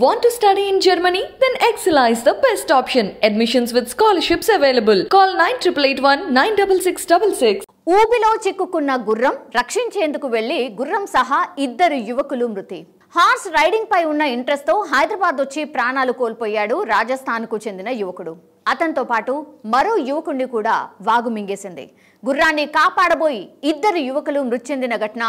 Want to study in Germany? Then Excella is the best option. Admissions with scholarships available. Call 9881 96666. ఊబిలో చిక్కుకున్న గుర్రం రక్షించేందుకు వెళ్లి గుర్రం సహా ఇద్దరు యువకులు మృతి. హార్స్ రైడింగ్ పై ఉన్న ఇంట్రెస్ట్ తో హైదరాబాద్ వచ్చి ప్రాణాలు కోల్పోయాడు రాజస్థాన్ కు చెందిన యువకుడు. అతనితో పాటు మరో యువకుడిని కూడా వాగు మింగేసింది. గుర్రాన్ని కాపాడబోయి ఇద్దరు యువకులు మృతి చెందిన ఘటన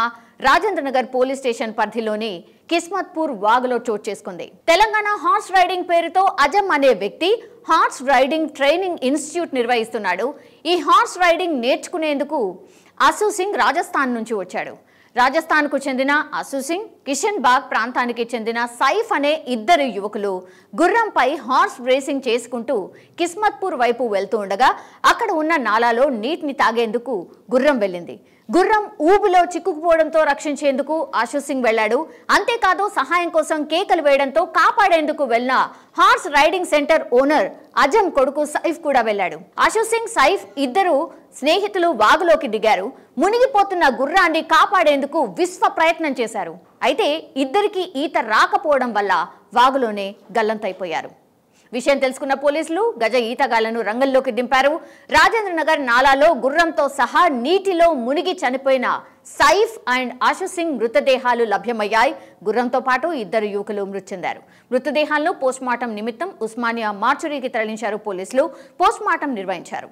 రాజేంద్రనగర్ పోలీస్ స్టేషన్ పరిధిలోని కిస్మత్పూర్ వాగులో చోటు చేసుకుంది. తెలంగాణ హార్స్ రైడింగ్ పేరుతో అజం అనే వ్యక్తి హార్స్ రైడింగ్ ట్రైనింగ్ ఇన్స్టిట్యూట్ నిర్వహిస్తున్నాడు. ఈ హార్స్ రైడింగ్ నేర్చుకునేందుకు అసు సింగ్ రాజస్థాన్ నుంచి వచ్చాడు. రాజస్థాన్ కు చెందిన అసు సింగ్, కిషన్ బాగ్ ప్రాంతానికి చెందిన సైఫ్ అనే ఇద్దరు యువకులు గుర్రంపై హార్స్ రేసింగ్ చేసుకుంటూ కిస్మత్పూర్ వైపు వెళ్తూ ఉండగా అక్కడ ఉన్న నాలాలో నీటిని తాగేందుకు గుర్రం వెళ్ళింది. గుర్రం ఊబిలో చిక్కుకుపోవడంతో రక్షించేందుకు అసు సింగ్ వెళ్లాడు. అంతేకాదు సహాయం కోసం కేకలు వేయడంతో కాపాడేందుకు వెళ్లిన హార్స్ రైడింగ్ సెంటర్ ఓనర్ అజం కొడుకు సైఫ్ కూడా వెళ్లాడు. అసు సింగ్, సైఫ్ ఇద్దరు స్నేహితులు వాగులోకి దిగారు. మునిగిపోతున్న గుర్రాన్ని కాపాడేందుకు విశ్వ ప్రయత్నం చేశారు. అయితే ఇద్దరికి ఈత రాకపోవడం వల్ల వాగులోనే గల్లంతైపోయారు. విషయం తెలుసుకున్న పోలీసులు గజ ఈతగాళ్లను రంగంలోకి దింపారు. రాజేంద్రనగర్ నాలాలో గుర్రంతో సహా నీటిలో మునిగి చనిపోయిన సైఫ్ అండ్ అసు సింగ్ మృతదేహాలు లభ్యమయ్యాయి. గుర్రంతో పాటు ఇద్దరు యువకులు మృతి చెందారు. మృతదేహాలను పోస్ట్మార్టం నిమిత్తం ఉస్మానియా మార్చురీకి తరలించారు పోలీసులు. పోస్ట్మార్టం నిర్వహించారు.